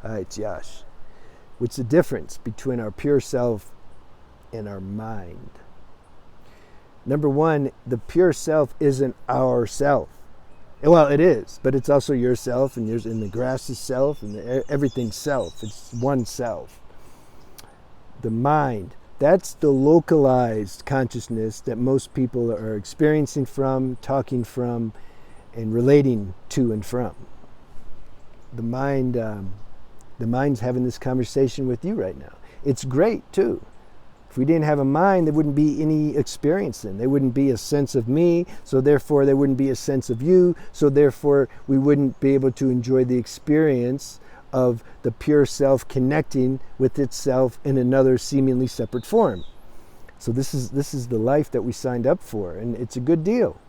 It's Yash. What's the difference between our pure self and our mind? Number one, the pure self isn't our self. Well, it is, but it's also yourself, and the grass is self, and everything's self. It's one self. The mind, that's the localized consciousness that most people are experiencing from, talking from, and relating to and from. The mind's having this conversation with you right now. It's great too. If we didn't have a mind, there wouldn't be any experience then. There wouldn't be a sense of me, so therefore there wouldn't be a sense of you, so therefore we wouldn't be able to enjoy the experience of the pure self connecting with itself in another seemingly separate form. So this is the life that we signed up for, and it's a good deal.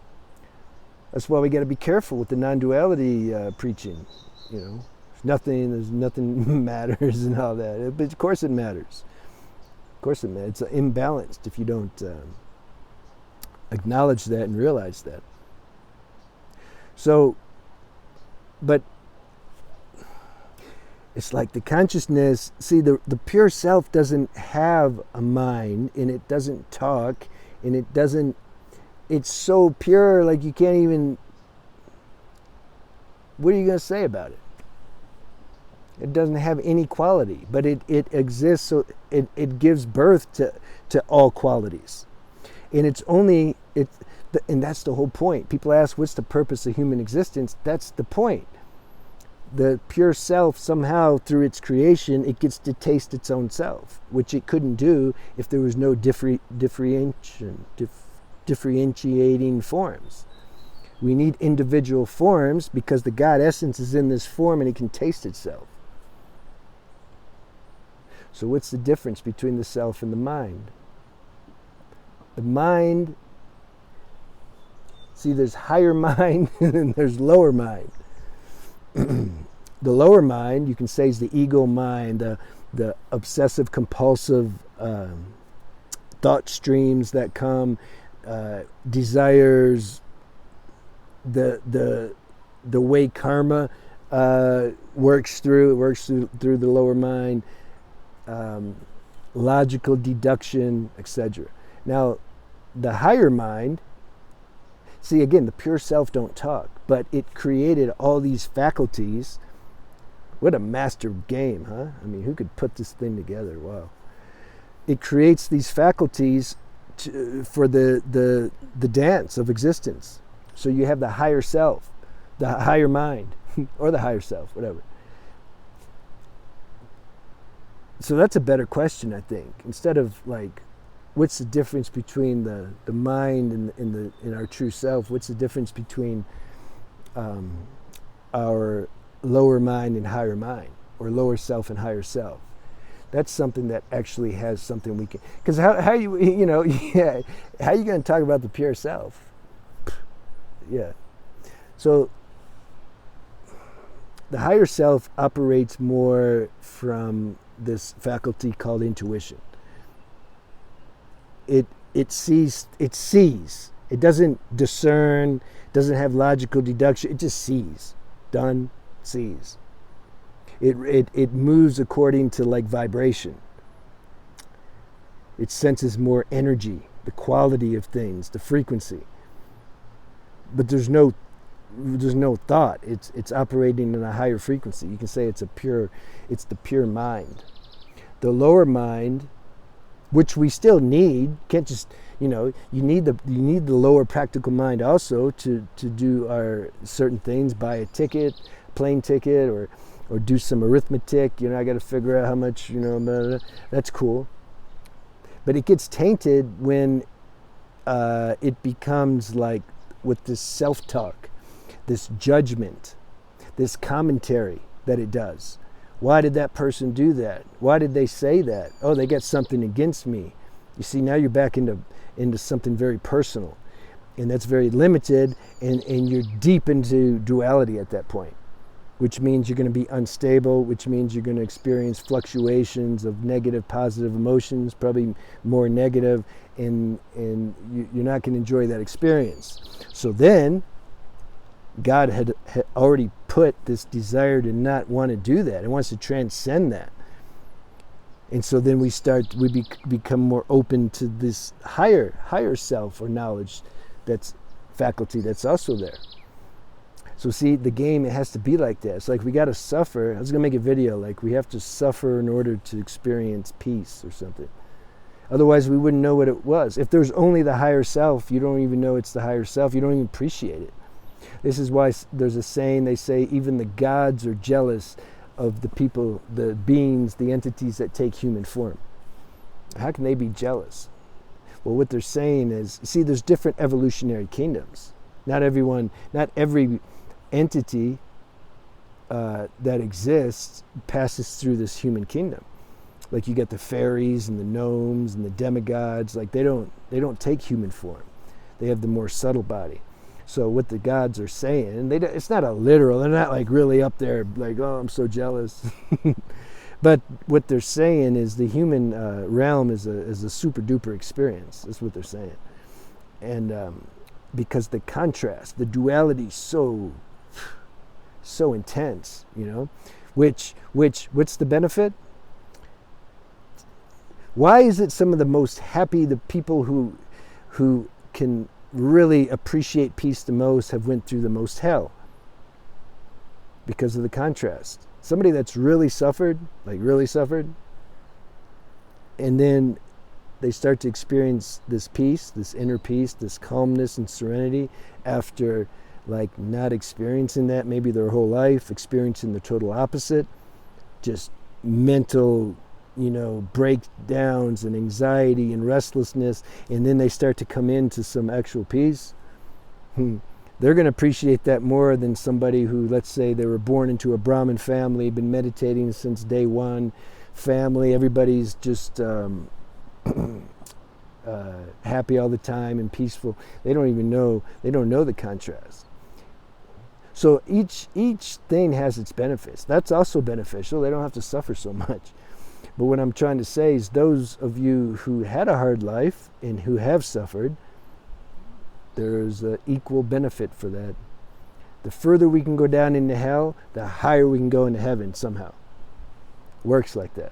That's why we got to be careful with the non-duality preaching. There's nothing matters and all that. But of course it matters. Of course it matters. It's imbalanced if you don't acknowledge that and realize that. So, but it's like the consciousness, see, the pure self doesn't have a mind, and it doesn't talk, and it's so pure, like you can't even, what are you going to say about it? It doesn't have any quality, but it exists, so it gives birth to all qualities. And and that's the whole point. People ask, what's the purpose of human existence? That's the point. The pure self, somehow, through its creation, it gets to taste its own self, which it couldn't do if there was no differentiating forms. We need individual forms because the God essence is in this form and it can taste itself. So what's the difference between the self and the mind? The mind, see, there's higher mind and there's lower mind. The lower mind, you can say, is the ego mind, the obsessive compulsive thought streams that come, desires, the way karma works through the lower mind, logical deduction, etc. Now, the higher mind, see, again, the pure self don't talk, but it created all these faculties. What a master game, huh? I mean, who could put this thing together? Wow. It creates these faculties for the dance of existence. So you have the higher self, the higher mind, or the higher self, whatever. So that's a better question, I think. Instead of like, what's the difference between the mind and our true self? What's the difference between our lower mind and higher mind, or lower self and higher self? That's something that actually has something we can. Because how are you going to talk about the pure self? Yeah. So the higher self operates more from this faculty called intuition. It sees. It doesn't discern, doesn't have logical deduction. It just sees. Done, sees. It moves according to like vibration. It senses more energy, the quality of things, the frequency. But there's no thought. It's operating in a higher frequency. You can say it's the pure mind. The lower mind, which we still need, can't just, you need the lower practical mind also to do our certain things, buy a ticket, plane ticket, or do some arithmetic. I got to figure out how much, blah, blah, blah. That's cool. But it gets tainted when it becomes like with this self-talk, this judgment, this commentary that it does. Why did that person do that? Why did they say that? Oh, they got something against me. You see, now you're back into something very personal, and that's very limited, and you're deep into duality at that point, which means you're going to be unstable, which means you're going to experience fluctuations of negative, positive emotions, probably more negative, and you're not going to enjoy that experience. So then, God had already put this desire to not want to do that. It wants to transcend that. And so then we become more open to this higher self or knowledge, that's faculty that's also there. So see, the game, it has to be like that. It's like we got to suffer. I was going to make a video like we have to suffer in order to experience peace or something. Otherwise, we wouldn't know what it was. If there's only the higher self, you don't even know it's the higher self. You don't even appreciate it. This is why there's a saying, they say even the gods are jealous of the people, the beings, the entities that take human form. How can they be jealous? Well, what they're saying is, see, there's different evolutionary kingdoms. Not every entity that exists passes through this human kingdom. Like you get the fairies and the gnomes and the demigods, like they don't take human form. They have the more subtle body. So what the gods are saying, and it's not a literal, they're not like really up there like, oh, I'm so jealous. But what they're saying is the human realm is a super duper experience. That's what they're saying. And because the contrast, the duality is so intense, you know, what's the benefit? Why is it some of the most happy, the people who can really appreciate peace the most have went through the most hell? Because of the contrast. Somebody that's really suffered, and then they start to experience this peace, this inner peace, this calmness and serenity after like not experiencing that maybe their whole life, experiencing the total opposite, just mental, you know, breakdowns and anxiety and restlessness, and then they start to come into some actual peace. They're going to appreciate that more than somebody who, let's say they were born into a Brahmin family, been meditating since day one, family, everybody's just happy all the time and peaceful. They don't know the contrast. So each thing has its benefits. That's also beneficial. They don't have to suffer so much. But what I'm trying to say is those of you who had a hard life and who have suffered, there's an equal benefit for that. The further we can go down into hell, the higher we can go into heaven somehow. Works like that.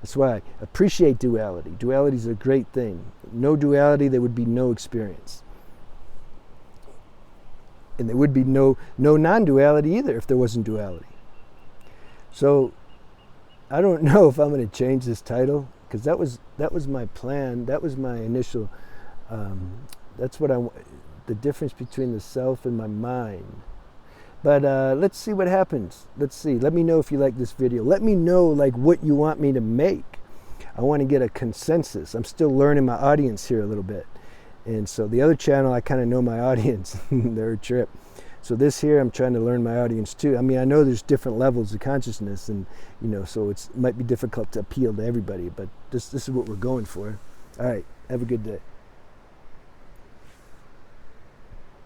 That's why I appreciate duality. Duality is a great thing. No duality, there would be no experience. And there would be no non-duality either if there wasn't duality. So I don't know if I'm going to change this title, because that was my plan. That was my initial. That's what the difference between the self and my mind. But let's see what happens. Let's see. Let me know if you like this video. Let me know like what you want me to make. I want to get a consensus. I'm still learning my audience here a little bit. And so the other channel, I kind of know my audience. They're a trip. So this here, I'm trying to learn my audience too. I mean, I know there's different levels of consciousness, and you know, so it might be difficult to appeal to everybody, but this is what we're going for. All right, have a good day.